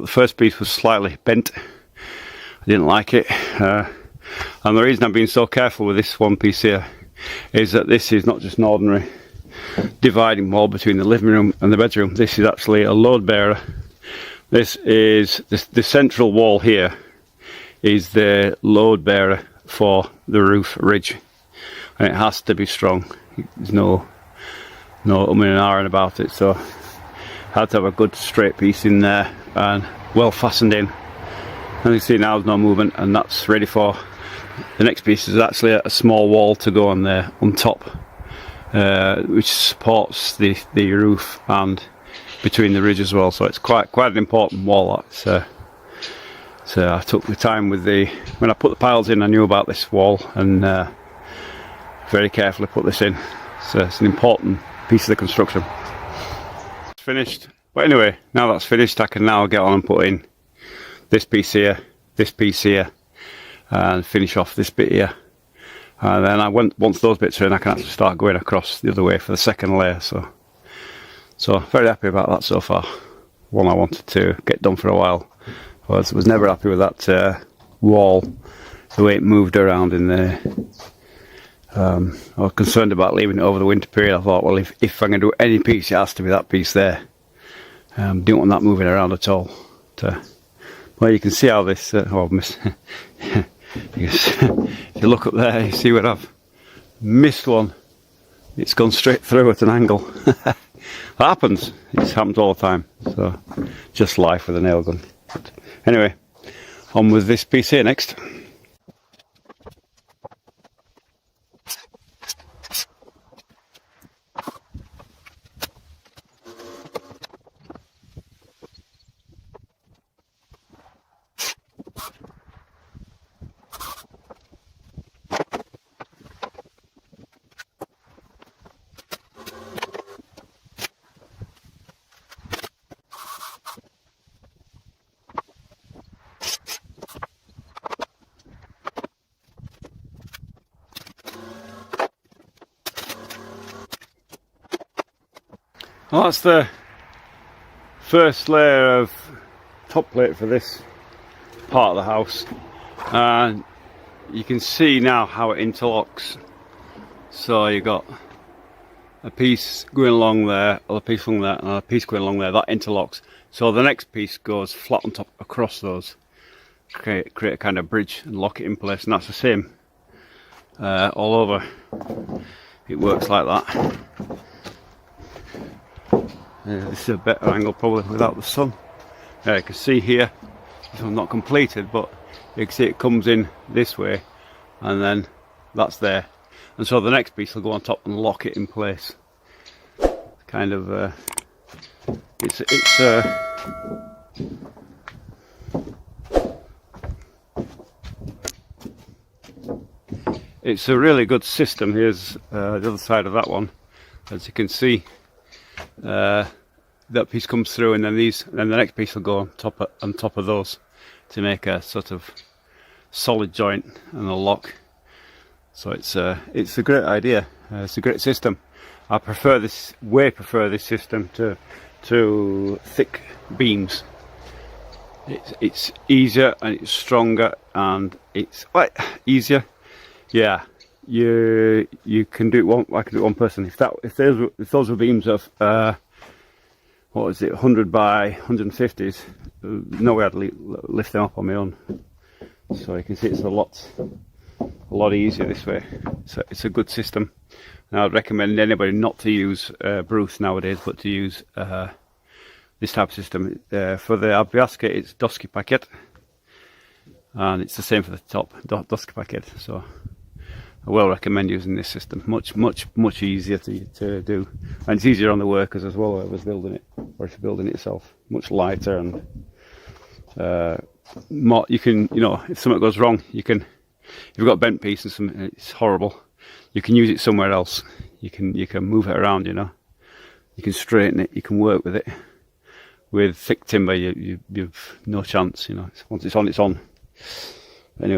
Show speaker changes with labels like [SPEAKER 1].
[SPEAKER 1] The first piece was slightly bent. I didn't like it, and the reason I'm being so careful with this one piece here is that this is not just an ordinary dividing wall between the living room and the bedroom. This is actually a load bearer. This is the central wall here is the load bearer for the roof ridge, and it has to be strong. There's no umming and ahhing about it, so I had to have a good straight piece in there and well fastened in. As you see now, there's no movement, and that's ready for the next piece. Is actually a small wall to go on there on top, which supports the roof and between the ridge as well. So it's quite an important wall. So I took the time with when I put the piles in, I knew about this wall and very carefully put this in. So it's an important piece of the construction. It's finished. But anyway, now that's finished, I can now get on and put in this piece here, and finish off this bit here. And then once those bits are in, I can actually start going across the other way for the second layer. So very happy about that so far. One I wanted to get done for a while. I was never happy with that wall, the way it moved around in there. I was concerned about leaving it over the winter period. I thought, well, if I'm going to do any piece, it has to be that piece there. Didn't want that moving around at all. Well, you can see how this, if you look up there, you see where I've missed one. It's gone straight through at an angle. That happens. It's happened all the time. So, just life with a nail gun. But anyway, on with this piece here next. Well, that's the first layer of top plate for this part of the house, and you can see now how it interlocks. So you got a piece going along there, a piece along there, and a piece going along there. That interlocks. So the next piece goes flat on top across those, create a kind of bridge and lock it in place, and that's the same all over. It works like that. This is a better angle probably without the sun. You can see here, this one's not completed, but you can see it comes in this way, and then that's there. And so the next piece will go on top and lock it in place. Kind of, it's a really good system. Here's the other side of that one. As you can see, that piece comes through, and then the next piece will go on top of those to make a sort of solid joint and a lock. So it's a great idea. It's a great system. I prefer this system to thick beams. It's easier and it's stronger and it's easier. Yeah, you can do it one. I can do it one person. If those were beams of what was it, 100 by 150s, no way I'd lift them up on my own. So you can see it's a lot easier this way. So it's a good system. Now I'd recommend anybody not to use Bruce nowadays, but to use this type of system. For the Albiasca, it's doski pakit, and it's the same for the top, doski pakit. So I well recommend using this system. Much easier to do, and it's easier on the workers as well. Whoever's building it, or if you're building it yourself, much lighter and more. You can, if something goes wrong, you can. If you've got a bent piece and something, it's horrible. You can use it somewhere else. You can move it around. You can straighten it. You can work with it. With thick timber, you've no chance. Once it's on, it's on. Anyway.